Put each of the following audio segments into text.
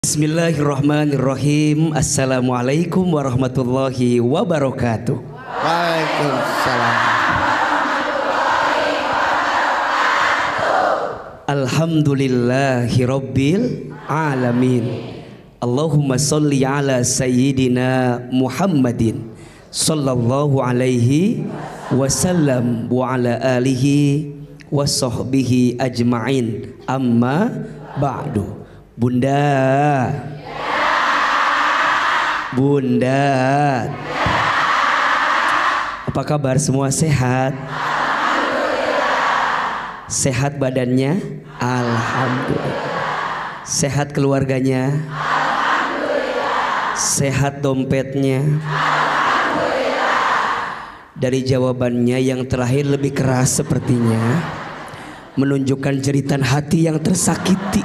Bismillahirrahmanirrahim. Assalamualaikum warahmatullahi wabarakatuh. Waalaikumsalam. Alhamdulillahi rabbil alamin. Allahumma salli ala sayyidina Muhammadin sallallahu alaihi wasallam wa ala alihi wa sahbihi ajma'in. Amma ba'du. Bunda, Bunda, apa kabar semua? Sehat? Sehat badannya? Alhamdulillah. Sehat keluarganya? Alhamdulillah. Sehat dompetnya? Alhamdulillah. Dari jawabannya yang terakhir lebih keras sepertinya, menunjukkan jeritan hati yang tersakiti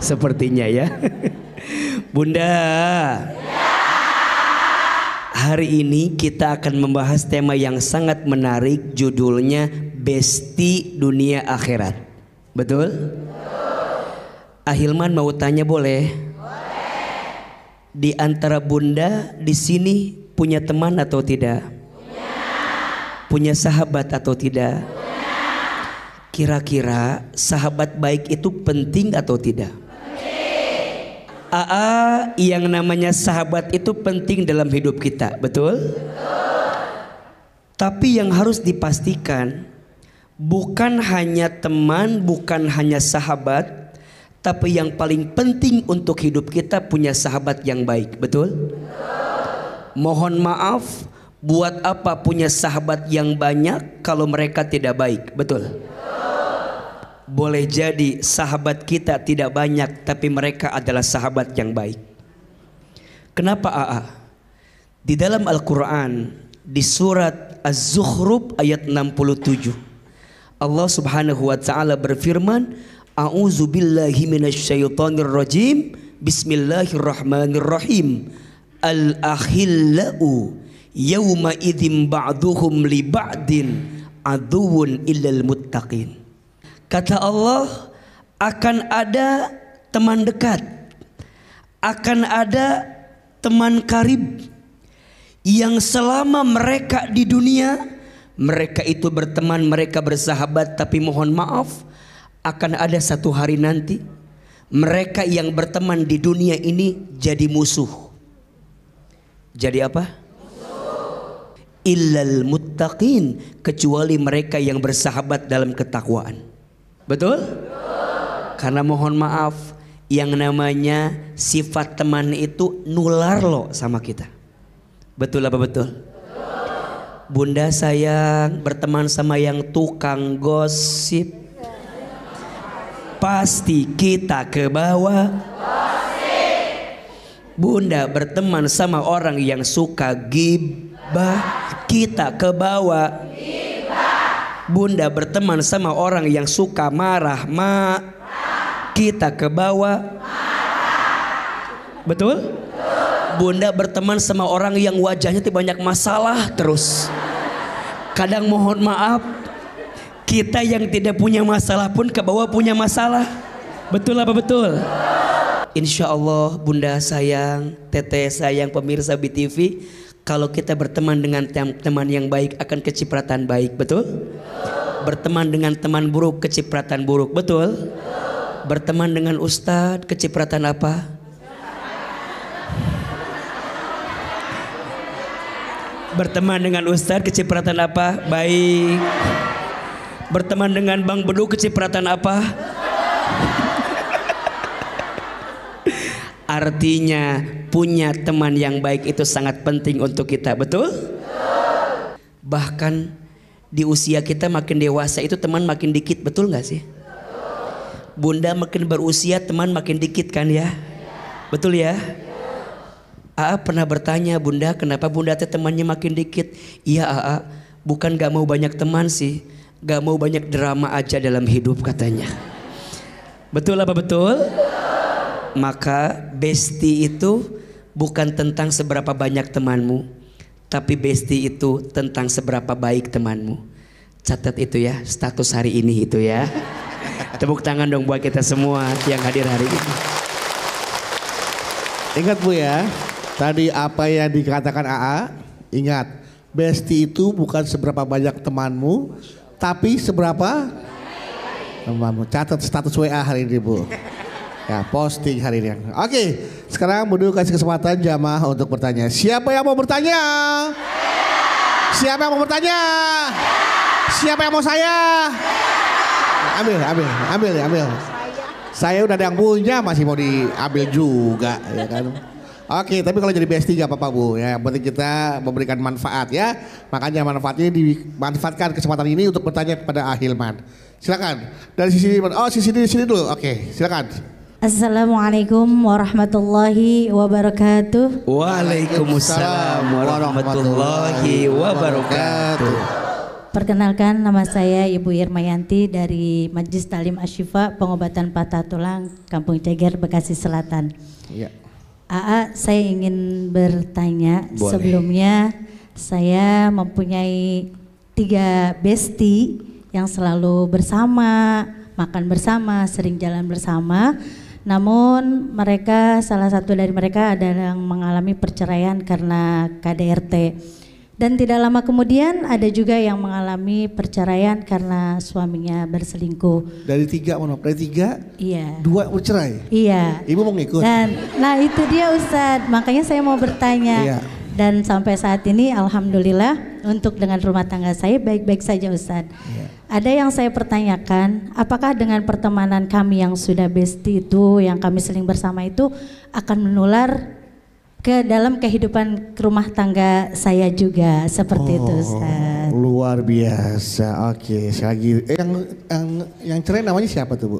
sepertinya ya. Bunda, hari ini kita akan membahas tema yang sangat menarik, judulnya Besti Dunia Akhirat. Betul? Ahilman mau tanya boleh? Boleh. Di antara Bunda di sini punya teman atau tidak? Punya. Punya sahabat atau tidak? Punya. Kira-kira sahabat baik itu penting atau tidak? Aa, yang namanya sahabat itu penting dalam hidup kita, betul? Betul. Tapi yang harus dipastikan, bukan hanya teman, bukan hanya sahabat, tapi yang paling penting untuk hidup kita punya sahabat yang baik, betul? Betul. Mohon maaf, buat apa punya sahabat yang banyak kalau mereka tidak baik, betul? Boleh jadi sahabat kita tidak banyak, tapi mereka adalah sahabat yang baik. Kenapa AA? Di dalam Al-Quran, di surat Az-Zukhruf ayat 67, Allah subhanahu wa ta'ala berfirman, A'udzu billahi minasyaitonir rajim, Bismillahirrahmanirrahim. Al-akhillau yawma idzin ba'duhum li ba'din aduwwun illal muttaqin. Kata Allah, akan ada teman dekat, akan ada teman karib yang selama mereka di dunia, mereka itu berteman, mereka bersahabat. Tapi mohon maaf, akan ada satu hari nanti mereka yang berteman di dunia ini jadi musuh. Jadi apa? Musuh. Illal muttaqin, kecuali mereka yang bersahabat dalam ketakwaan. Betul? Karena mohon maaf, yang namanya sifat teman itu nular loh sama kita. Betul apa betul? Bunda sayang berteman sama yang tukang gosip, pasti kita ke bawah. Bunda berteman sama orang yang suka gibah, kita ke bawah. Bunda berteman sama orang yang suka marah, kita ke bawah. Betul? Bunda berteman sama orang yang wajahnya banyak masalah terus. Kadang mohon maaf, kita yang tidak punya masalah pun ke bawah punya masalah. Betul apa betul? Insya Allah Bunda sayang, Teteh sayang, pemirsa BTV, kalau kita berteman dengan teman yang baik akan kecipratan baik, betul? Berteman dengan teman buruk kecipratan buruk, betul? Berteman dengan ustadz kecipratan apa? Berteman dengan ustadz kecipratan apa? Baik. Berteman dengan Bang Bedu kecipratan apa? Artinya punya teman yang baik itu sangat penting untuk kita, betul? Bahkan di usia kita makin dewasa itu teman makin dikit, betul gak sih? Bunda makin berusia teman makin dikit kan ya? Betul ya? AA pernah bertanya, Bunda kenapa Bunda temannya makin dikit? Iya AA, bukan gak mau banyak teman sih, gak mau banyak drama aja dalam hidup katanya. Betul apa betul? Maka besti itu bukan tentang seberapa banyak temanmu, tapi besti itu tentang seberapa baik temanmu. Catat itu ya, status hari ini itu ya. Tepuk tangan dong buat kita semua yang hadir hari ini. Ingat Bu ya, tadi apa yang dikatakan AA, ingat, bestie itu bukan seberapa banyak temanmu, tapi seberapa temanmu. Catat status WA hari ini Bu. Ya, posting hari ini. Oke, sekarang Budu kasih kesempatan jamaah untuk bertanya. Siapa yang mau bertanya? Siapa yang mau bertanya? Siapa yang mau saya? Ambil. Saya udah ada yang punya, masih mau diambil juga, ya kan? Oke, tapi kalau jadi bestie gak apa-apa Bu. Ya, yang penting kita memberikan manfaat ya. Makanya manfaatnya dimanfaatkan kesempatan ini untuk bertanya kepada Ahilman. Silakan. Dari sisi sini dulu. Oke, silakan. Assalamualaikum warahmatullahi wabarakatuh. Waalaikumsalam warahmatullahi wabarakatuh. Perkenalkan, nama saya Ibu Irmayanti dari Majelis Talim Asyifa Pengobatan Patah Tulang Kampung Ceger, Bekasi Selatan. Iya. AA, saya ingin bertanya. Boleh. Sebelumnya saya mempunyai 3 bestie yang selalu bersama, makan bersama, sering jalan bersama. Namun salah satu dari mereka ada yang mengalami perceraian karena KDRT. Dan tidak lama kemudian ada juga yang mengalami perceraian karena suaminya berselingkuh. Dari 3? Iya. 2 bercerai? Iya. Ibu mau ngikut? Nah itu dia Ustadz, makanya saya mau bertanya. Iya. Dan sampai saat ini alhamdulillah untuk dengan rumah tangga saya baik-baik saja Ustadz. Iya. Ada yang saya pertanyakan, apakah dengan pertemanan kami yang sudah bestie itu, yang kami seling bersama itu akan menular ke dalam kehidupan rumah tangga saya juga seperti itu Ustaz. Luar biasa. Oke, lagi yang cerai namanya siapa tuh Bu?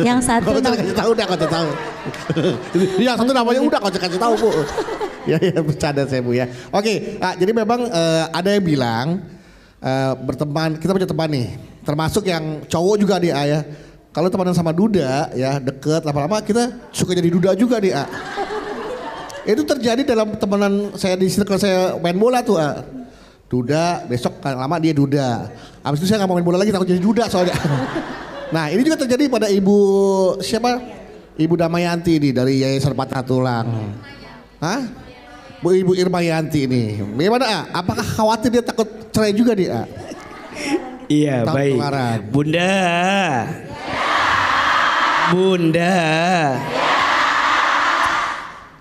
Yang satu kasih tahu. Yang satu namanya udah kau kasih tahu Bu. Ya bercanda saya Bu ya. Oke, jadi memang ada yang bilang berteman, kita punya teman nih, termasuk yang cowok juga nih ya. Kalau temenan sama duda ya deket lama-lama kita suka jadi duda juga nih Itu terjadi dalam temenan saya di circle saya main bola tuh duda, besok lama dia duda. Habis itu saya nggak mau main bola lagi, takut jadi duda soalnya. Nah ini juga terjadi pada ibu siapa? Ibu Damayanti nih dari Yayasan Patah Tulang. Ibu Irmayanti ini. Bagaimana apakah khawatir dia takut cerai juga dia? Iya baik. Tularan. Bunda.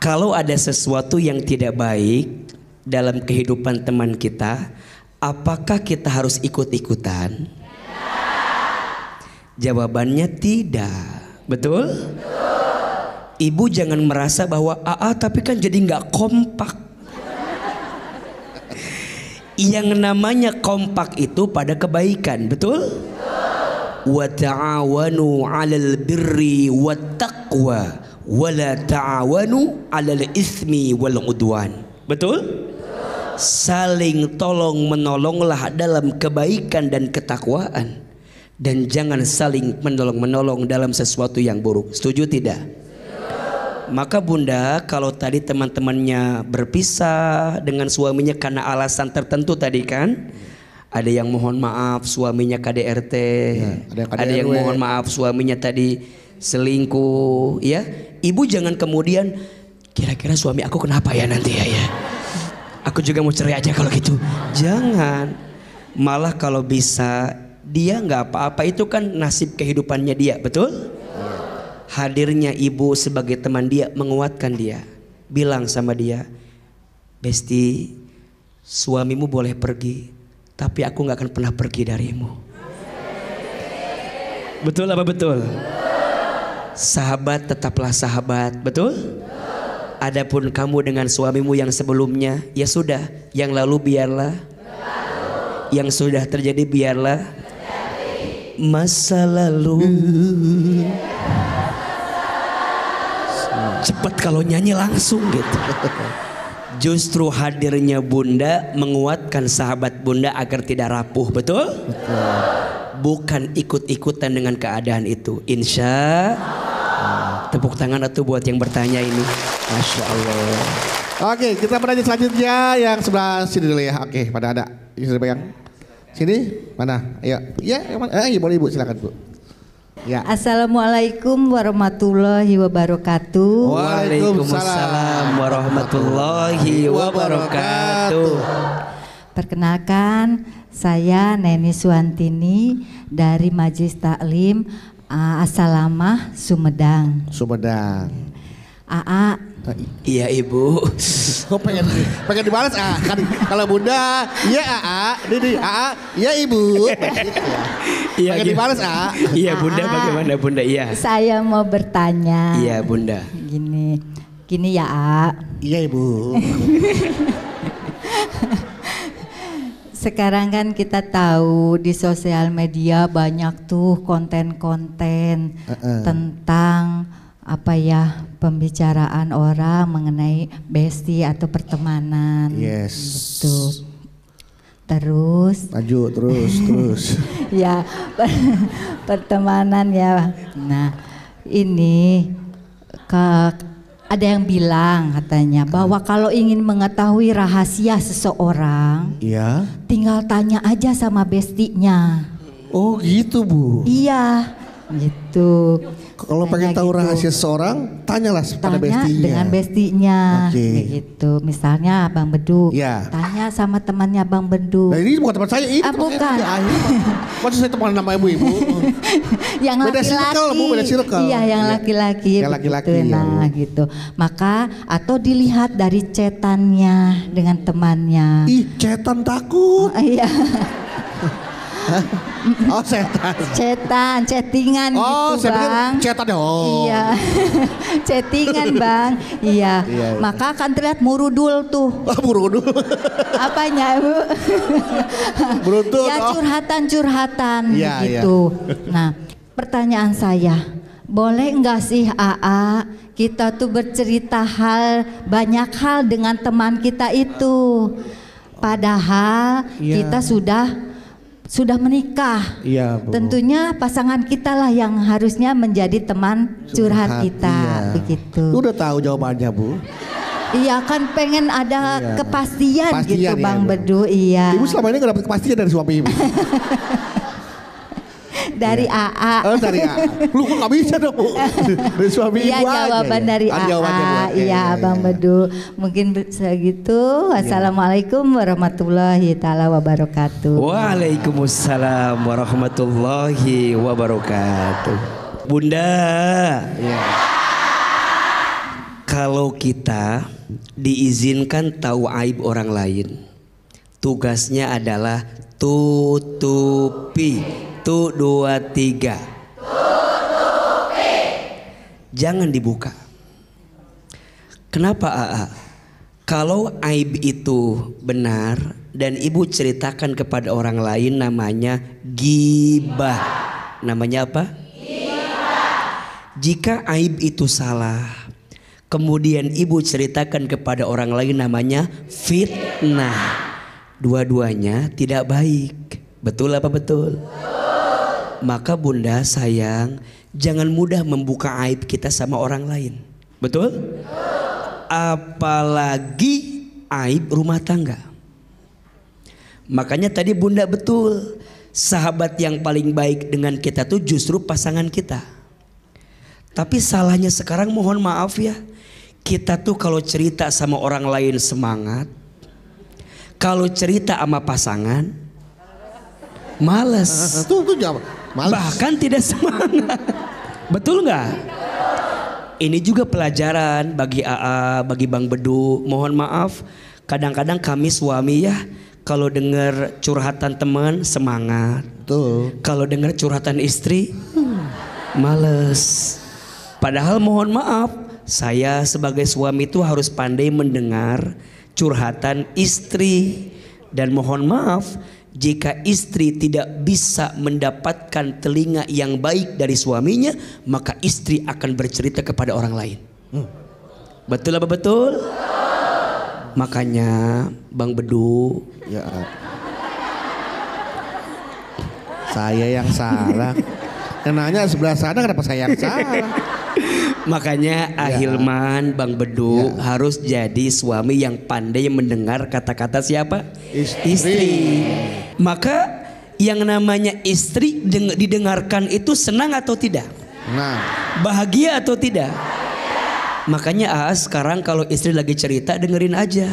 Kalau ada sesuatu yang tidak baik dalam kehidupan teman kita, apakah kita harus ikut-ikutan? Jawabannya tidak. Betul? Ibu jangan merasa bahwa tapi kan jadi nggak kompak. Yang namanya kompak itu pada kebaikan, betul? Wa ta'awanu 'alal birri wat taqwa wala ta'awanu 'alal ismi wal udwan. Betul? Saling tolong menolonglah dalam kebaikan dan ketakwaan, dan jangan saling menolong dalam sesuatu yang buruk. Setuju tidak? Maka Bunda, kalau tadi teman-temannya berpisah dengan suaminya karena alasan tertentu tadi kan, ada yang mohon maaf suaminya KDRT, ada yang mohon maaf suaminya tadi selingkuh, ya. Ibu jangan kemudian kira-kira suami aku kenapa ya nanti ya. Aku juga mau cerai aja kalau gitu. Jangan. Malah kalau bisa dia nggak apa-apa, itu kan nasib kehidupannya dia, betul? Hadirnya ibu sebagai teman dia menguatkan dia. Bilang sama dia, Besti, suamimu boleh pergi, tapi aku nggak akan pernah pergi darimu. Betul apa betul? Sahabat tetaplah sahabat, betul? Adapun kamu dengan suamimu yang sebelumnya, ya sudah, yang lalu biarlah. Yang sudah terjadi biarlah. Masa lalu. Cepat kalau nyanyi langsung gitu. Justru hadirnya Bunda menguatkan sahabat Bunda agar tidak rapuh, betul? Betul. Bukan ikut-ikutan dengan keadaan itu. Insya Allah. Tepuk tangan atau buat yang bertanya ini. Masya Allah. Oke, kita bertanya selanjutnya yang sebelah sini dulu ya. Oke, pada ada yang sudah pegang. Sini, mana? Ayo. Ya, yang mana? Boleh Ibu, silakan Bu. Ya. Assalamualaikum warahmatullahi wabarakatuh. Waalaikumsalam warahmatullahi wabarakatuh. Perkenalkan, saya Neni Suantini dari Majelis Taklim As-Salamah Sumedang. Sumedang. AA. Iya ibu. Kok pengen dibalas kan kalau bunda iya Didi iya ibu. Iya pengen dibalas Iya bunda, bagaimana bunda? Iya. Saya mau bertanya. Iya bunda. Gini ya A. Iya ibu. Sekarang kan kita tahu di sosial media banyak tuh konten-konten tentang pembicaraan orang mengenai bestie atau pertemanan. Yes. Gitu. Terus. Maju terus. Ya pertemanan ya. Nah ini ada yang bilang katanya bahwa kalau ingin mengetahui rahasia seseorang, iya, tinggal tanya aja sama bestinya. Oh gitu Bu. Iya, gitu. Kalau pengen tahu gitu. rahasia seseorang, tanyalah pada Tanya bestinya. dengan bestinya, gitu. Misalnya Abang Bedu, ya. Tanya sama temannya Abang Bedu. Nah ini bukan teman saya, ini bukan. Maksud saya teman nama ibu. Yang laki-laki. Beda circle. Iya, yang laki-laki. Yang laki-laki. Nah, gitu. Maka atau dilihat dari chatannya dengan temannya. Ih, chatan takut. Iya. Oh setan. Chattingan gitu Bang. Chatan dong. Iya. Chattingan Bang. Iya. Maka akan terlihat murudul tuh. Murudul. Apanya Bu? Beruntut. Ya curhatan gitu. Nah, pertanyaan saya, boleh enggak sih AA kita tuh bercerita banyak hal dengan teman kita itu? Padahal kita sudah menikah. Iya, Bu. Tentunya pasangan kita lah yang harusnya menjadi teman curhat kita, begitu. Lu udah tahu jawabannya, Bu? Iya kan pengen ada kepastian gitu Bang Bedu. Iya. Ibu selama ini gak dapet kepastian dari suami ibu? Dari AA. Oh dari AA. Lu kok gak bisa dong Bu? Dari suami ibu aja. Iya jawaban dari AA. Iya Bang Bedu. Mungkin segitu. Wassalamualaikum warahmatullahi taala wabarakatuh. Waalaikumsalam warahmatullahi wabarakatuh. Bunda. Kalau kita diizinkan tahu aib orang lain, tugasnya adalah tutupi. 1, 2, 3. Tutupi. Jangan dibuka. Kenapa AA? Kalau aib itu benar dan ibu ceritakan kepada orang lain, namanya ghibah. Namanya apa? Ghibah. Jika aib itu salah, kemudian ibu ceritakan kepada orang lain, namanya fitnah. Dua-duanya tidak baik. Betul apa betul? Maka bunda sayang, jangan mudah membuka aib kita sama orang lain. Betul? Apalagi aib rumah tangga. Makanya tadi bunda betul, sahabat yang paling baik dengan kita tuh justru pasangan kita. Tapi salahnya sekarang, mohon maaf ya, kita tuh kalau cerita sama orang lain semangat, kalau cerita sama pasangan males. Tuh jawab. Males. Bahkan tidak semangat. Betul nggak? Ini juga pelajaran bagi AA, bagi Bang Bedu. Mohon maaf, kadang-kadang kami suami ya, kalau dengar curhatan teman semangat. Tuh. Kalau dengar curhatan istri males. Padahal mohon maaf, saya sebagai suami itu harus pandai mendengar curhatan istri. Dan mohon maaf, jika istri tidak bisa mendapatkan telinga yang baik dari suaminya, maka istri akan bercerita kepada orang lain. Betul apa betul? Makanya Bang Bedu, ya, saya yang salah. Yang nanya sebelah sana, kenapa saya yang salah? Makanya Ahilman, Bang Bedu harus jadi suami yang pandai mendengar kata-kata siapa? Istri. Maka Yang namanya istri didengarkan itu senang atau tidak? Nah, Bahagia atau tidak? Makanya sekarang kalau istri lagi cerita dengerin aja.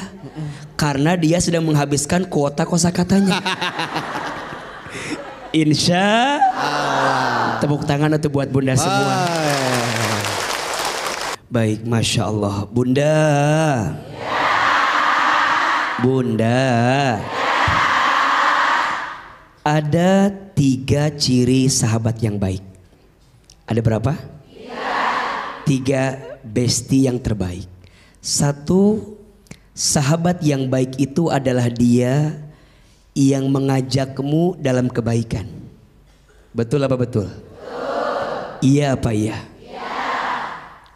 Karena dia sedang menghabiskan kuota kosakatanya. Insya Allah. Tepuk tangan untuk buat bunda semua. Baik, Masya Allah. Bunda. Bunda. Ada 3 ciri sahabat yang baik. Ada berapa? 3 bestie yang terbaik. 1, sahabat yang baik itu adalah dia yang mengajakmu dalam kebaikan. Betul apa betul? Iya apa iya?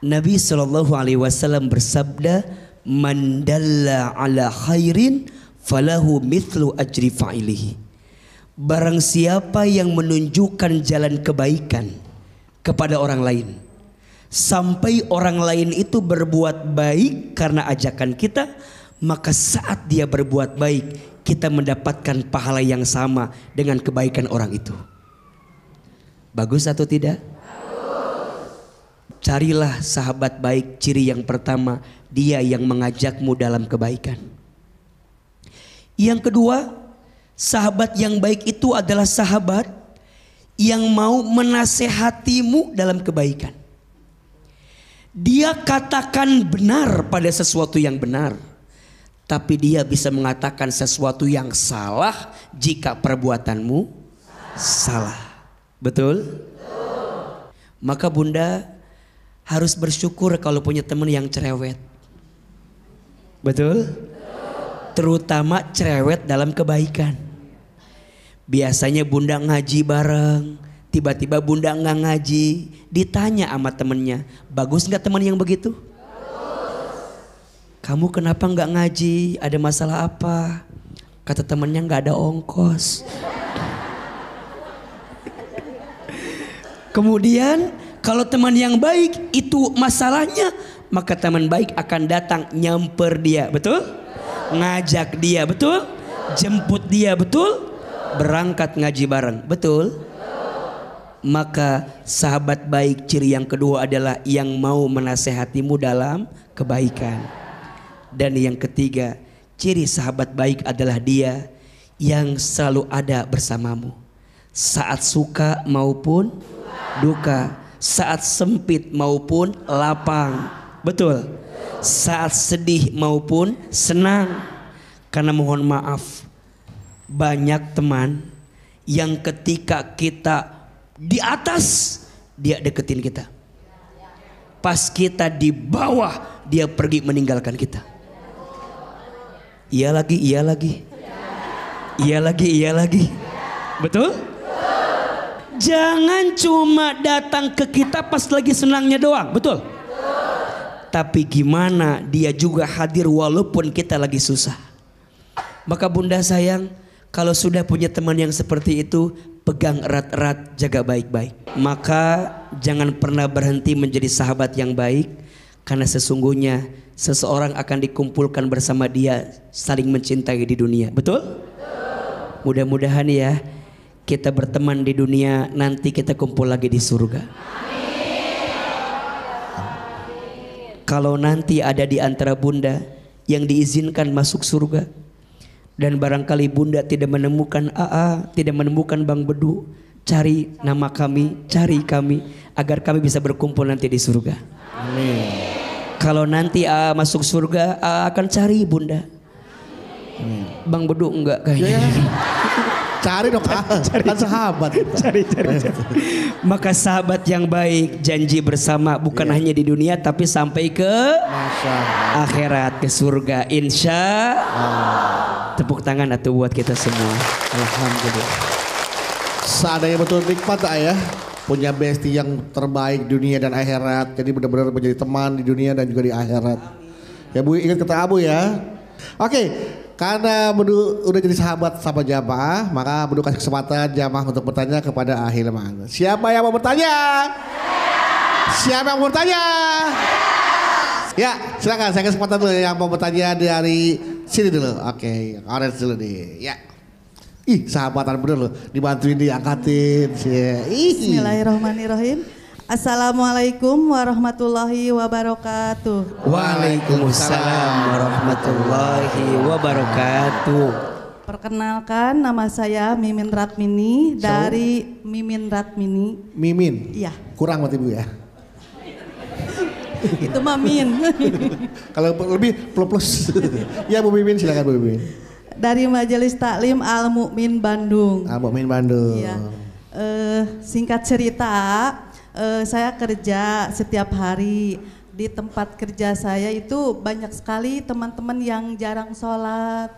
Nabi SAW bersabda, "Man dalla ala khairin falahu mithlu ajri fa'ilihi." Barang siapa yang menunjukkan jalan kebaikan kepada orang lain, sampai orang lain itu berbuat baik karena ajakan kita, maka saat dia berbuat baik, kita mendapatkan pahala yang sama dengan kebaikan orang itu. Bagus atau tidak? Carilah sahabat baik. Ciri yang pertama, dia yang mengajakmu dalam kebaikan. Yang kedua, sahabat yang baik itu adalah sahabat yang mau menasehatimu dalam kebaikan. Dia katakan benar pada sesuatu yang benar, tapi dia bisa mengatakan sesuatu yang salah jika perbuatanmu salah. Betul? Maka bunda harus bersyukur kalau punya teman yang cerewet. Betul? Terutama cerewet dalam kebaikan. Biasanya bunda ngaji bareng, tiba-tiba bunda nggak ngaji, ditanya sama temennya, bagus nggak teman yang begitu? Kamu kenapa nggak ngaji? Ada masalah apa? Kata temennya nggak ada ongkos. Kemudian kalau teman yang baik itu masalahnya, maka teman baik akan datang nyamper dia, betul? Ngajak dia, betul? Jemput dia, betul? Berangkat ngaji bareng, betul? Maka sahabat baik ciri yang kedua adalah yang mau menasehatimu dalam kebaikan. Dan yang ketiga, ciri sahabat baik adalah dia yang selalu ada bersamamu saat suka maupun duka, saat sempit maupun lapang, betul? Saat sedih maupun senang. Karena mohon maaf, banyak teman yang ketika kita di atas dia deketin kita, pas kita di bawah dia pergi meninggalkan kita. Iya lagi, iya lagi, iya lagi, iya lagi, betul? Jangan cuma datang ke kita pas lagi senangnya doang, betul? Tapi gimana dia juga hadir walaupun kita lagi susah. Maka bunda sayang, kalau sudah punya teman yang seperti itu, pegang erat-erat, jaga baik-baik. Maka jangan pernah berhenti menjadi sahabat yang baik, karena sesungguhnya seseorang akan dikumpulkan bersama dia saling mencintai di dunia, betul? Mudah-mudahan ya kita berteman di dunia, nanti kita kumpul lagi di surga. Kalau nanti ada di antara bunda yang diizinkan masuk surga, dan barangkali bunda tidak menemukan AA, tidak menemukan Bang Bedu, cari nama kami, cari kami, agar kami bisa berkumpul nanti di surga. Amin. Kalau nanti AA masuk surga, AA akan cari bunda. Bang Bedu enggak kayaknya. Cari dong, kan sahabat. Cari. Maka sahabat yang baik janji bersama bukan hanya di dunia, tapi sampai ke akhirat, ke surga, insya Allah. Tepuk tangan atau buat kita semua. Alhamdulillah. Seandainya betul nikmat ya, punya bestie yang terbaik dunia dan akhirat. Jadi benar-benar menjadi teman di dunia dan juga di akhirat. Ya Bu, ingat kata Abu ya. Oke. Karena Bedu udah jadi sahabat sama jamaah, maka Bedu kasih kesempatan jamaah untuk bertanya kepada Ahilman. Siapa yang mau bertanya? Siapa yang mau bertanya? Ya, silakan saya kasih kesempatan dulu yang mau bertanya dari sini dulu. Oke, orange dulu nih. Ya. Ih, sahabatan bener loh, dibantuin diangkatin. Bismillahirrahmanirrahim. Assalamualaikum warahmatullahi wabarakatuh. Waalaikumsalam warahmatullahi wabarakatuh. Perkenalkan, nama saya Mimin Ratmini dari Mimin Ratmini. Mimin? Iya. Kurang berarti Bu ya? Itu Mamin. Kalau lebih plus. Ya Bu Mimin, silakan Bu Mimin. Dari Majelis Taklim Al Mukmin Bandung. Al Mukmin Bandung. Iya. Singkat cerita, saya kerja setiap hari. Di tempat kerja saya itu banyak sekali teman-teman yang jarang sholat.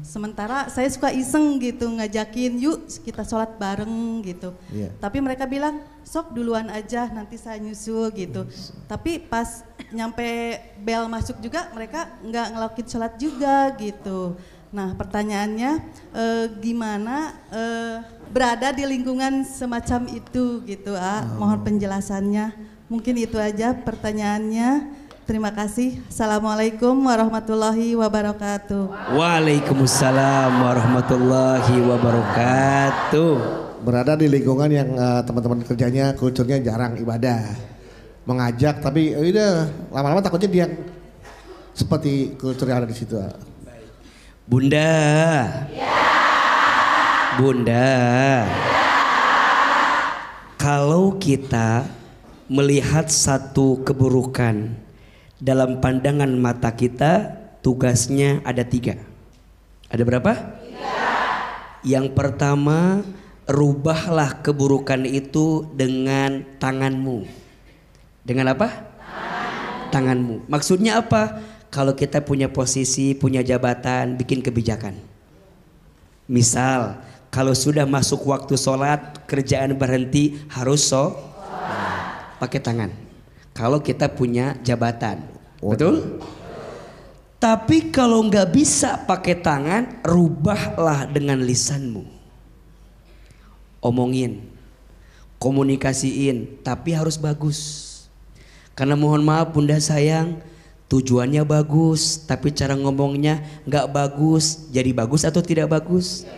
Sementara saya suka iseng gitu ngajakin, yuk kita sholat bareng gitu. Yeah. Tapi mereka bilang, sok duluan aja nanti saya nyusul gitu. Tapi pas nyampe bel masuk juga mereka nggak ngelakuin sholat juga gitu. Nah pertanyaannya gimana berada di lingkungan semacam itu gitu, mohon penjelasannya. Mungkin itu aja pertanyaannya. Terima kasih. Assalamualaikum warahmatullahi wabarakatuh. Waalaikumsalam warahmatullahi wabarakatuh. Berada di lingkungan yang teman-teman kerjanya kulturnya jarang ibadah. Mengajak tapi udah lama-lama takutnya dia seperti kultur yang ada di situ. Bunda. Bunda. Kalau kita melihat satu keburukan dalam pandangan mata kita, tugasnya ada 3. Ada berapa? 3. Yang pertama, rubahlah keburukan itu dengan tanganmu. Dengan apa? Tanganmu. Maksudnya apa? Kalau kita punya posisi, punya jabatan, bikin kebijakan. Misal, kalau sudah masuk waktu sholat, kerjaan berhenti, harus pakai tangan. Kalau kita punya jabatan, betul? Tapi kalau nggak bisa pakai tangan, rubahlah dengan lisanmu. Omongin, komunikasiin, tapi harus bagus. Karena mohon maaf Bunda sayang, tujuannya bagus, tapi cara ngomongnya nggak bagus. Jadi bagus atau tidak bagus?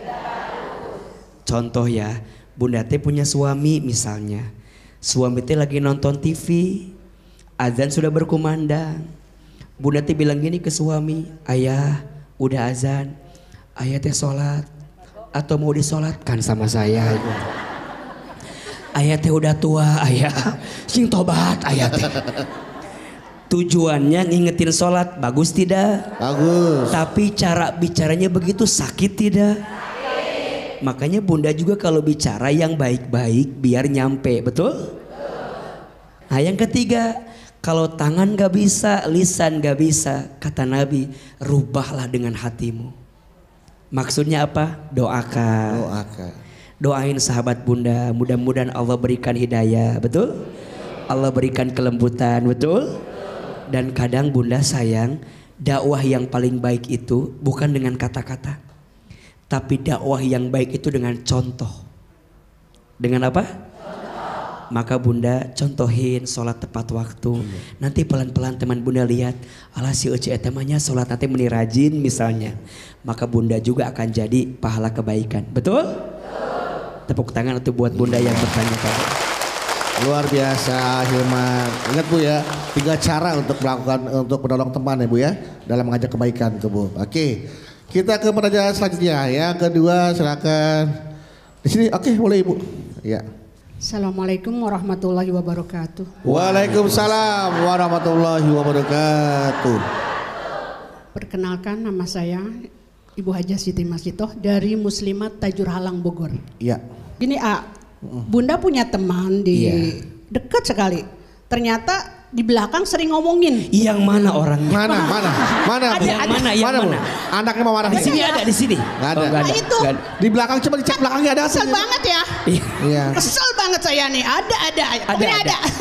Contoh ya, Bunda teh punya suami misalnya. Suami teh lagi nonton TV, azan sudah berkumandang. Bunda teh bilang gini ke suami, ayah udah azan, ayah teh sholat atau mau disolatkan sama saya. Ayah teh udah tua, ayah sing tobat ayah teh. Tujuannya ngingetin sholat, bagus tidak? Bagus. Tapi cara bicaranya begitu sakit tidak? Makanya Bunda juga kalau bicara yang baik-baik biar nyampe, betul? Nah yang ketiga, kalau tangan gak bisa, lisan gak bisa, kata Nabi, rubahlah dengan hatimu. Maksudnya apa? Doakan. Doakan. Doain sahabat Bunda, mudah-mudahan Allah berikan hidayah, betul? Allah berikan kelembutan, betul? Dan kadang Bunda sayang, dakwah yang paling baik itu bukan dengan kata-kata. Tapi dakwah yang baik itu dengan contoh. Dengan apa? Contoh. Maka Bunda contohin sholat tepat waktu. Nanti pelan-pelan teman Bunda lihat, alah si Ece etamanya sholat nanti meni rajin misalnya. Maka Bunda juga akan jadi pahala kebaikan. Betul? Tepuk tangan untuk buat Bunda yang bertanya tadi. Luar biasa Hilman. Ingat Bu ya, 3 cara untuk melakukan, untuk menolong teman ya Bu ya, dalam mengajak kebaikan itu Bu. Oke. Kita ke pertanyaan selanjutnya. Yang kedua silakan. Di sini oke, boleh Ibu. Ya. Assalamualaikum warahmatullahi wabarakatuh. Waalaikumsalam warahmatullahi wabarakatuh. Perkenalkan nama saya Ibu Hajah Siti Masito dari Muslimat Tajur Halang Bogor. Iya. Gini Bunda punya teman di dekat sekali. Ternyata di belakang sering ngomongin. Yang mana orangnya? Mana? Yang mana? Anaknya mau marah. Di sini ada, di sini. Nggak ada. Nah itu. Di belakang coba dicek belakangnya ada. Kesel banget ya. Iya. Kesel banget saya nih. Ada.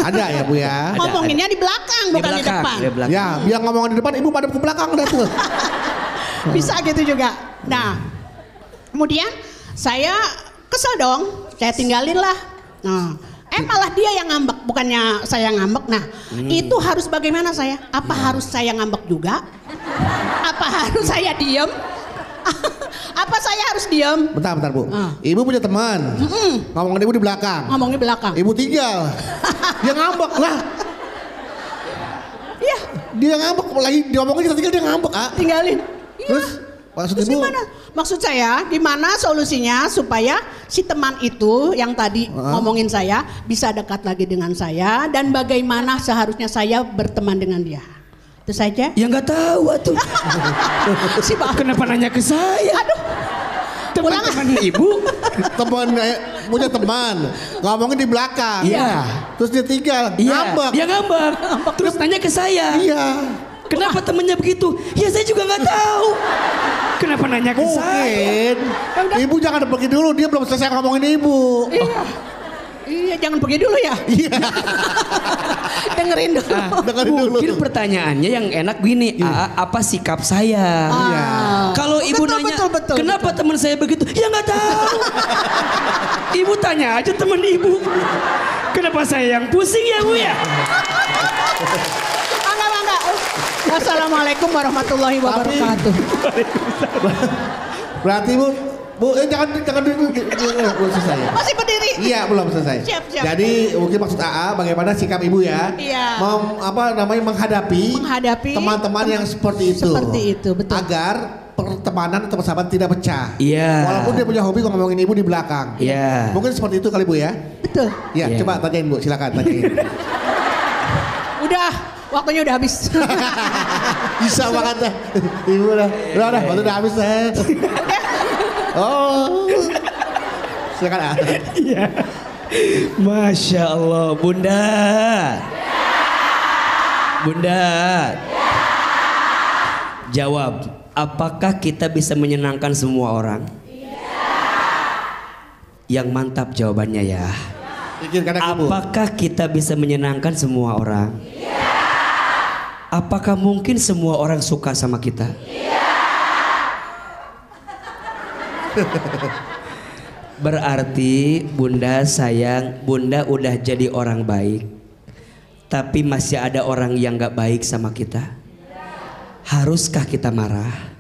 Ada ya Bu ya. Ngomonginnya di belakang bukan di depan. Ya, biar ngomongin di depan Ibu pada ke belakang dah tuh. Bisa gitu juga. Nah, kemudian saya kesel dong. Saya tinggalin lah. Nah, malah dia yang ngambek, bukannya saya ngambek. Nah, itu harus bagaimana saya? Apa harus saya ngambek juga? Apa harus saya diem? Apa saya harus diam? Bentar Bu. Ibu punya teman. Ngomongin ibu di belakang. Ngomong di belakang. Ibu tinggal. Dia ngambek lah. Iya. Dia ngambek lagi diomongin kita tinggal dia ngambek. Tinggalin. Terus maksud Terus ibu? gimana? Maksud saya gimana solusinya supaya si teman itu yang tadi ngomongin saya bisa dekat lagi dengan saya dan bagaimana seharusnya saya berteman dengan dia. Itu saja. Ya nggak tahu atuh. Si Pak. Kenapa nanya ke saya? Aduh. Teman-teman ibu. Teman punya teman ngomongin di belakang. Iya. Terus dia tinggal ngambek. Dia ngambek. Terus nanya ke saya. Iya. Kenapa temennya begitu? Ya saya juga nggak tahu. Kenapa nanya ke saya? Mungkin ibu jangan pergi dulu, dia belum selesai ngomongin ibu. Iya, jangan pergi dulu ya. Iya. Dengerin dulu. Dengerin dulu. Mungkin pertanyaannya yang enak gini, apa sikap saya? Iya. Kalau ibu nanya, kenapa teman saya begitu? Ya nggak tahu. Ibu tanya aja teman ibu. Kenapa saya yang pusing ya Bu ya? Mangga. Assalamualaikum warahmatullahi wabarakatuh. Berarti Bu, jangan dulu, belum selesai. Masih berdiri. Iya, belum selesai. Siap. Jadi mungkin maksud AA bagaimana sikap ibu ya? Iya. Menghadapi teman-teman yang seperti itu. Seperti itu, betul. Agar pertemanan atau persahabatan tidak pecah. Iya. Walaupun dia punya hobi ngomongin ibu di belakang. Iya. Mungkin seperti itu kali Bu ya? Betul. Iya, Iya. coba tanyain Bu, silakan tanyain. Udah, waktunya udah habis. Bisa banget dah. Ibu udah, waktu udah habis dah. Oh. Silakan ah. Iya. Masya Allah, Bunda. Bunda. Jawab, apakah kita bisa menyenangkan semua orang? Yang mantap jawabannya ya. Pikirkan aku, Bu. Apakah kita bisa menyenangkan semua orang? Apakah mungkin semua orang suka sama kita? Berarti Bunda sayang, Bunda udah jadi orang baik, tapi masih ada orang yang gak baik sama kita. Haruskah kita marah?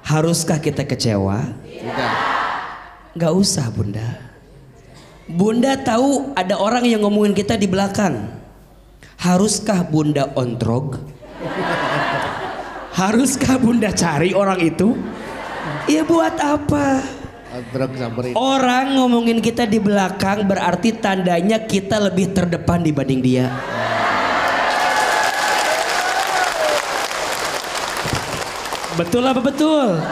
Haruskah kita kecewa? Gak usah Bunda. Bunda tahu ada orang yang ngomongin kita di belakang. Haruskah Bunda ontrog? Haruskah Bunda cari orang itu? Ya buat apa? Orang ngomongin kita di belakang berarti tandanya kita lebih terdepan dibanding dia. Betul apa betul?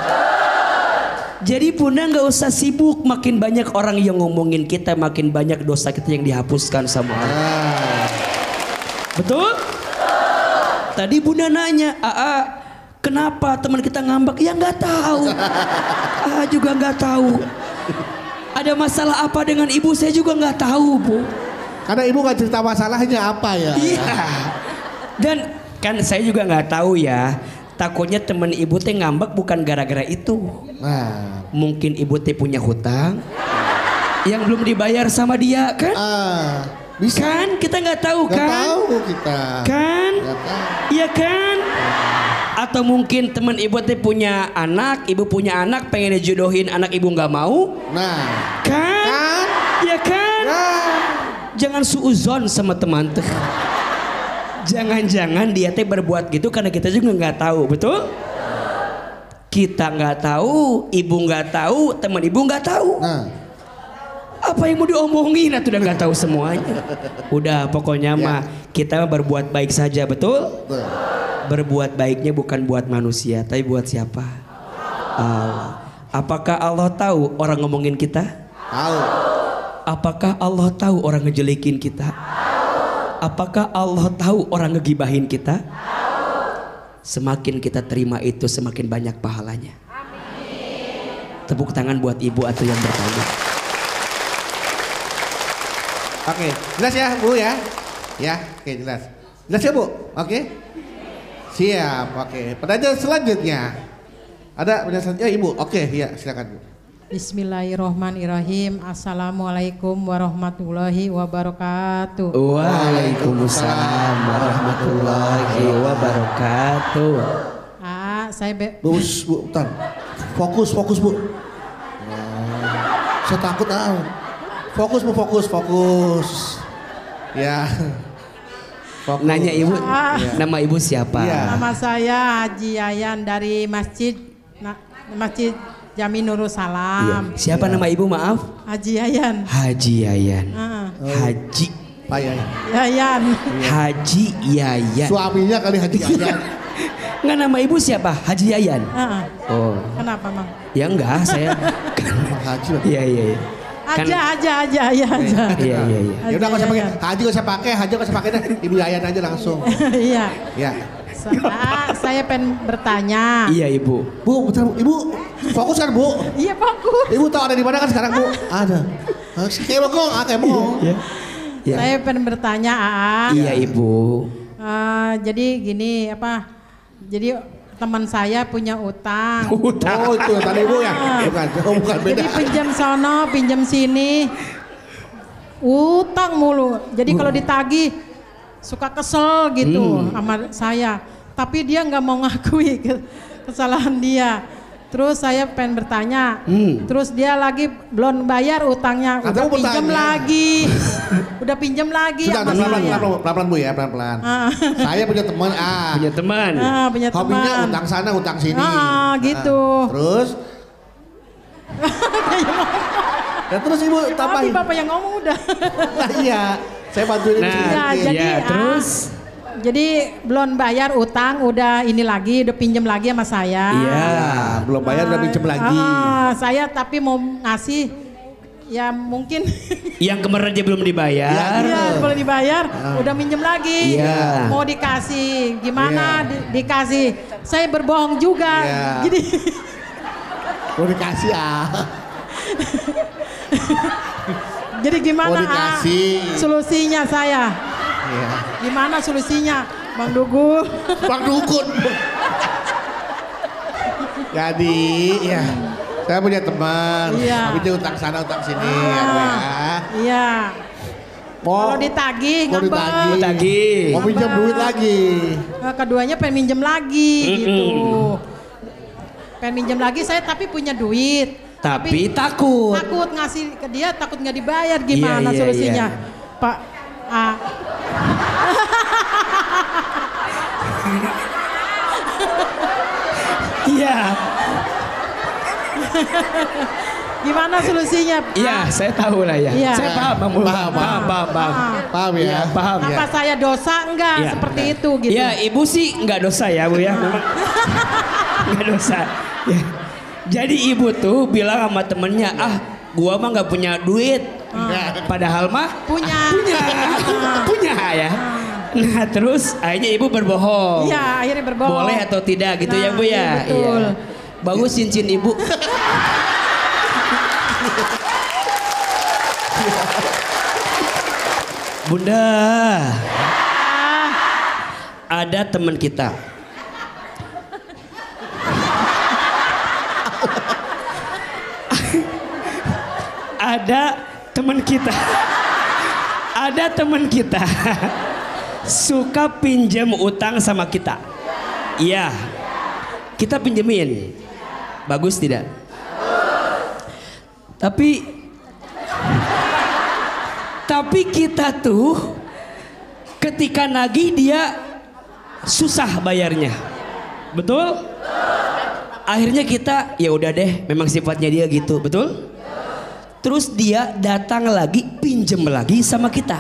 Jadi Bunda nggak usah sibuk, makin banyak orang yang ngomongin kita, makin banyak dosa kita yang dihapuskan sama Allah. Betul? Tadi Bunda nanya, kenapa teman kita ngambek? Ya nggak tahu. Juga nggak tahu. Ada masalah apa dengan ibu? Saya juga nggak tahu, Bu. Karena ibu nggak cerita masalahnya apa ya? Iya. Dan kan saya juga nggak tahu ya. Takutnya teman ibu teh ngambek bukan gara-gara itu. Nah. Mungkin ibu teh punya hutang yang belum dibayar sama dia kan? Bisa. Kan kita nggak tahu Gak kan? tahu kita. Kan? Iya kan? Atau mungkin teman ibu teh punya anak, ibu punya anak, pengen dijodohin anak ibu nggak mau? Nah. Kan? Iya kan? Jangan suuzon sama teman teh. Jangan-jangan dia teh berbuat gitu karena kita juga nggak tahu, betul? Kita nggak tahu, ibu nggak tahu, teman ibu nggak tahu. Nah. Apa yang mau diomongin? Atau udah nggak tahu semuanya. Udah pokoknya mah kita berbuat baik saja, betul? Berbuat baiknya bukan buat manusia, tapi buat siapa? Allah. Apakah Allah tahu orang ngomongin kita? Tahu. Apakah Allah tahu orang ngejelekin kita? Apakah Allah tahu orang ngegibahin kita? Semakin kita terima itu, semakin banyak pahalanya. Tepuk tangan buat ibu atau yang bertanya. Oke, jelas ya Bu ya? Ya, oke jelas. Jelas ya Bu? Oke? Siap, oke. Pertanyaan selanjutnya. Ada pertanyaan selanjutnya Ibu? Oke, ya silakan Bu. Bismillahirrahmanirrahim. Assalamualaikum warahmatullahi wabarakatuh. Waalaikumsalam warahmatullahi wabarakatuh. saya Bu, bentar. Fokus Bu. Saya takut Fokus Bu, fokus. Ya. Fokus. Nanya ibu, nama ibu siapa? Iya. Nama saya Haji Yayan dari Masjid Jami Nurul Iya. Salam. Siapa nama ibu, maaf? Haji Yayan. Haji Yayan. Haji Pak Yayan. Yayan. Haji Yayan. Suaminya kali Haji Yayan. Enggak, nama ibu siapa? Haji Yayan. Oh. Kenapa, Mang? Ya enggak, saya Haji. Iya. Kan- Aja. Iya. Ya udah nggak usah pakai Haji, nggak usah pakai deh. Ibu Yayan aja langsung. Iya. Ya. Saya pengen bertanya. Iya, ibu. Bu, bentar, Ibu. Fokus kan, Bu? Iya, fokus. Ibu tahu ada di mana kan sekarang, Bu? Ada. Kayak bengong. Iya. Saya pengen bertanya, Aa. Iya, ibu. Jadi gini jadi teman saya punya utang. Oh, itu tadi Ibu ya? Bukan beda. Jadi pinjam sono, pinjam sini. Utang mulu. Jadi kalau ditagih suka kesel gitu sama saya. Tapi dia nggak mau ngakui kesalahan dia. Terus saya pengen bertanya, terus dia lagi belum bayar utangnya, udah pinjam lagi, Sudah, sama saya. pelan-pelan Bu ya, pelan-pelan. Saya punya teman, Punya teman. Punya hobinya teman. utang sana, utang sini. Gitu. Terus? Ya terus Ibu Tapi tambahin. Bapak yang ngomong udah. Nah, iya, saya bantuin ini Nah, sedikit. jadi, terus? Jadi belum bayar utang, udah pinjam lagi sama saya. Iya. Belum bayar udah pinjam lagi. Saya tapi mau ngasih, ya mungkin. Yang kemarin aja belum dibayar. Iya, boleh dibayar, udah minjem lagi. Iya. Mau dikasih, gimana dikasih? Saya berbohong juga. Iya. Jadi Mau dikasih jadi gimana? Mau dikasih. Solusinya saya. Iya. Gimana solusinya, Bang Dugu? Bang Dukun. Jadi, ya. Saya punya teman, Iya. tapi dia utang sana, utang sini, ya Bu ya. Iya. Mau Kalau ditagih, mau ngambek. ditagih. Tagih. Mau pinjam duit lagi. Keduanya pengen minjem lagi gitu. Pengen minjem lagi saya tapi punya duit. Tapi takut. Takut ngasih ke dia, takut nggak dibayar. Gimana Iya, solusinya? iya. Pak Iya. gimana solusinya? Iya, saya tahu lah ya. Iya. Saya paham, Bang Mul. Paham. Paham ya? Iya, paham. Apa saya dosa enggak Iya. seperti itu gitu? Ya, ibu sih nggak dosa ya, Bu ya. Memang nggak dosa. Ya. Jadi ibu tuh bilang sama temennya, gua mah nggak punya duit. Padahal mah Punya. punya ya. Nah terus akhirnya ibu berbohong. Iya, akhirnya berbohong. Boleh atau tidak gitu ya Nah, Bu ya. iya, betul. Bagus cincin ibu. Bunda, ada teman kita. Ada teman kita suka pinjam utang sama kita. Iya, kita pinjemin. Bagus tidak? Tapi kita tuh ketika nagih dia susah bayarnya. Betul? Akhirnya kita ya udah deh, memang sifatnya dia gitu, betul? Terus dia datang lagi, pinjem lagi sama kita.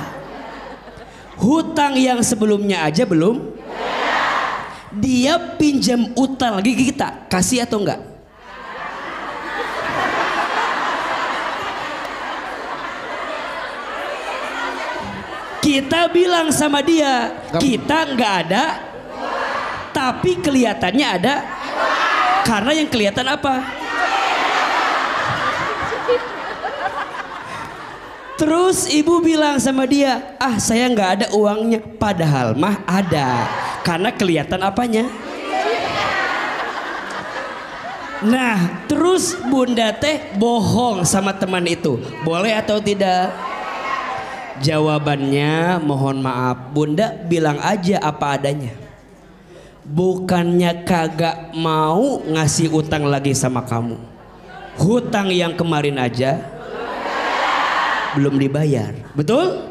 Hutang yang sebelumnya aja belum. Dia pinjam utang lagi ke kita, kasih atau enggak? Kita bilang sama dia, kita nggak ada, tapi kelihatannya ada. Karena yang kelihatan apa? Terus ibu bilang sama dia, saya nggak ada uangnya, padahal mah ada. Karena kelihatan apanya? Nah, terus bunda teh bohong sama teman itu, boleh atau tidak? Jawabannya mohon maaf, bunda bilang aja apa adanya. bukannya kagak mau ngasih utang lagi sama kamu. Hutang yang kemarin aja belum dibayar. Betul?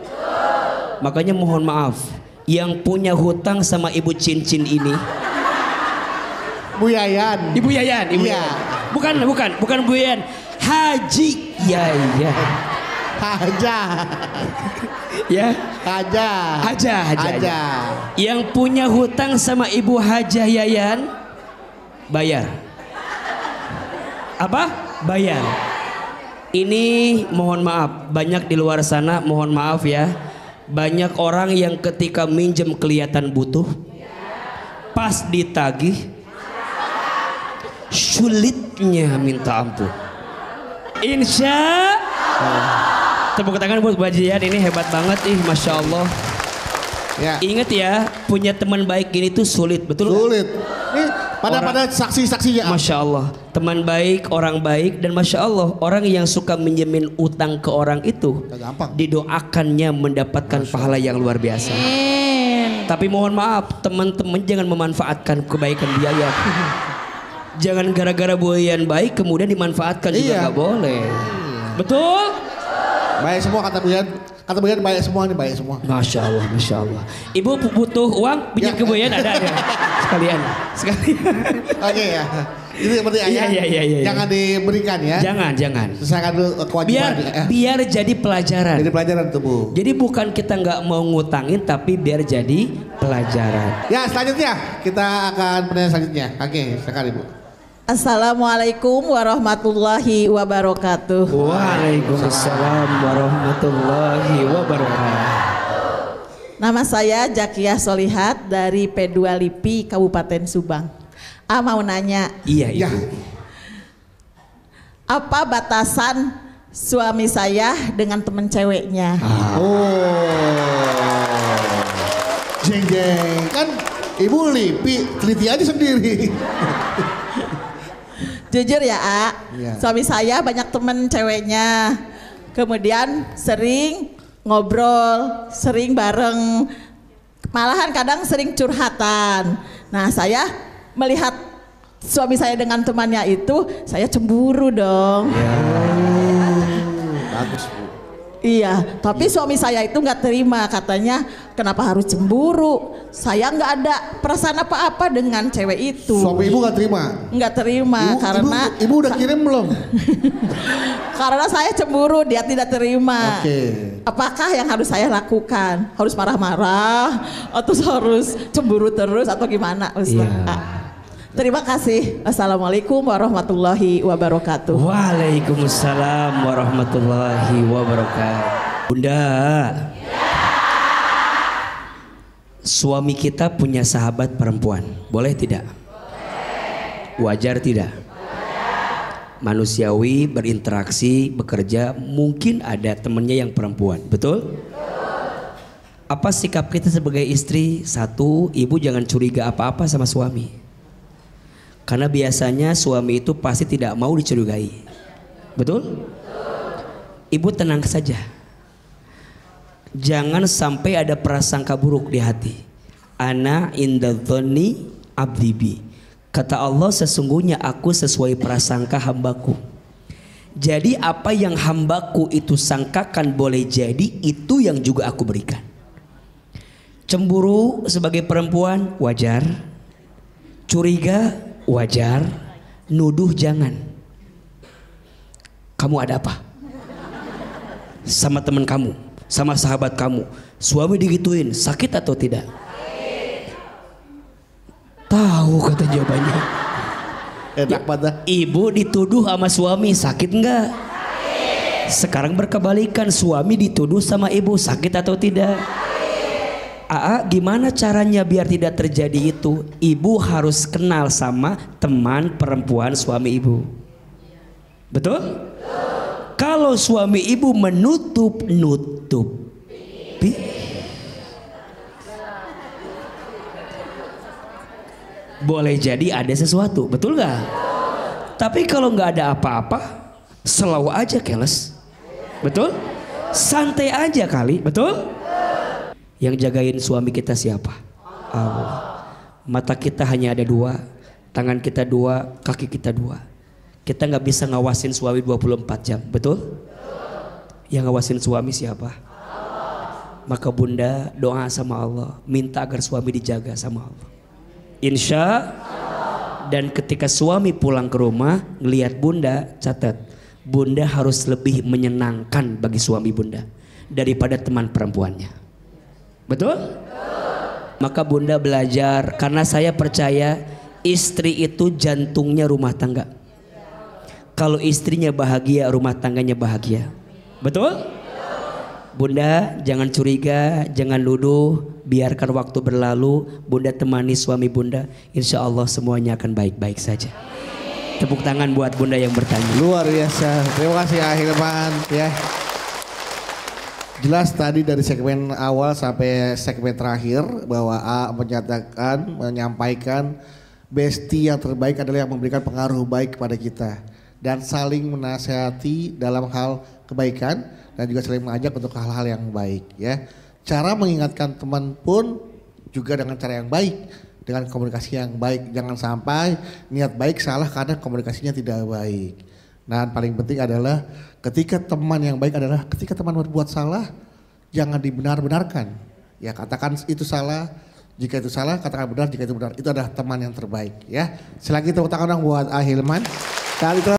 Makanya mohon maaf, yang punya hutang sama ibu cincin ini, Bu Yayan. Ibu Yayan, Ibu Iya. Yayan. Bukan Bu Yayan. Haji Yayan. Haja. Ya. Haja. Yang punya hutang sama Ibu Hajah Yayan, bayar. Apa? Bayar. Ini mohon maaf, banyak di luar sana, mohon maaf ya. Banyak orang yang ketika minjem kelihatan butuh, pas ditagih sulitnya minta ampun. Insya tepuk tangan buat Bajian, ini hebat banget Masya Allah. Ya. Ingat ya, punya teman baik gini tuh sulit, betul? Sulit. Ini pada saksi-saksinya. Masya Allah, teman baik, orang baik, dan Masya Allah orang yang suka minjemin utang ke orang itu Gampang. didoakannya mendapatkan pahala yang luar biasa. Tapi mohon maaf, teman-teman jangan memanfaatkan kebaikan dia ya. Jangan gara-gara buayan baik kemudian dimanfaatkan juga nggak boleh. Betul? Baik semua kata Buyan. Kata Buyan baik semua nih, baik semua. Masya Allah, Masya Allah. Ibu butuh uang, pinjam ke buayan ada. Sekalian. Oke ya. Itu seperti ayah. Iya. Jangan diberikan ya. Jangan. Selesaikan dulu kewajiban. Biar jadi pelajaran. Jadi pelajaran tuh Bu. Jadi bukan kita nggak mau ngutangin, tapi biar jadi pelajaran. Ya selanjutnya kita akan pertanyaan selanjutnya. Oke, sekali Bu. Assalamualaikum warahmatullahi wabarakatuh. Waalaikumsalam warahmatullahi wabarakatuh. Nama saya Jakiyah Solihat dari P2 LIPI Kabupaten Subang. Mau nanya. Iya. Apa batasan suami saya dengan teman ceweknya? Jeng. Kan Ibu LIPI, teliti aja sendiri. Jujur ya, Ya. Suami saya banyak temen ceweknya. Kemudian sering ngobrol, sering bareng. Malahan kadang sering curhatan. Nah, saya melihat suami saya dengan temannya itu, saya cemburu dong. Bagus Bu. Iya, tapi suami saya itu nggak terima, katanya kenapa harus cemburu? Saya nggak ada perasaan apa-apa dengan cewek itu. Suami Ibu nggak terima? Nggak terima karena Ibu udah kirim belum? karena saya cemburu, dia tidak terima. Oke. Apakah yang harus saya lakukan? Harus marah-marah atau harus cemburu terus atau gimana, Ustaz? Iya. Terima kasih. Assalamualaikum warahmatullahi wabarakatuh. Waalaikumsalam warahmatullahi wabarakatuh. Bunda, suami kita punya sahabat perempuan, boleh tidak? Wajar tidak? Manusiawi, berinteraksi, bekerja, mungkin ada temennya yang perempuan, betul? Apa sikap kita sebagai istri? Satu, ibu jangan curiga apa-apa sama suami. Karena biasanya suami itu pasti tidak mau dicurigai. Betul? Ibu tenang saja. Jangan sampai ada prasangka buruk di hati. Ana inda dhonni abdi bi. Kata Allah, sesungguhnya aku sesuai prasangka hambaku. Jadi apa yang hambaku itu sangkakan boleh jadi itu yang juga aku berikan. Cemburu sebagai perempuan wajar. Curiga wajar, nuduh jangan. Kamu ada apa? Sama teman kamu, sama sahabat kamu, suami digituin, sakit atau tidak? Tahu kata jawabannya. Enak banget. Ibu dituduh sama suami, sakit enggak? Sekarang berkebalikan, suami dituduh sama ibu, sakit atau tidak? Gimana caranya biar tidak terjadi itu? Ibu harus kenal sama teman perempuan suami ibu. Betul? Kalau suami ibu menutup-nutupi, boleh jadi ada sesuatu, betul gak? Tapi kalau nggak ada apa-apa, slow aja keles, betul? Santai aja kali, betul? Yang jagain suami kita siapa? Allah. Mata kita hanya ada dua, tangan kita dua, kaki kita dua. Kita nggak bisa ngawasin suami 24 jam, betul? Yang ngawasin suami siapa? Maka bunda doa sama Allah, minta agar suami dijaga sama Allah. Insya. Dan ketika suami pulang ke rumah, ngelihat bunda, catat, bunda harus lebih menyenangkan bagi suami bunda daripada teman perempuannya. Betul? Maka bunda belajar, karena saya percaya istri itu jantungnya rumah tangga. Kalau istrinya bahagia, rumah tangganya bahagia. Betul? Bunda jangan curiga, jangan nuduh, biarkan waktu berlalu. Bunda temani suami bunda, insya Allah semuanya akan baik-baik saja. Tepuk tangan buat bunda yang bertanya. Luar biasa, terima kasih Ahilman ya. Jelas tadi dari segmen awal sampai segmen terakhir bahwa A menyampaikan bestie yang terbaik adalah yang memberikan pengaruh baik kepada kita dan saling menasihati dalam hal kebaikan dan juga saling mengajak untuk hal-hal yang baik ya. Cara mengingatkan teman pun juga dengan cara yang baik, dengan komunikasi yang baik. Jangan sampai niat baik salah karena komunikasinya tidak baik. Dan paling penting adalah ketika teman yang baik adalah ketika teman berbuat salah, jangan dibenar-benarkan. Ya katakan itu salah, jika itu salah katakan benar, jika itu benar. Itu adalah teman yang terbaik ya. Sekali lagi tepuk tangan dong buat Ahilman. Dan itu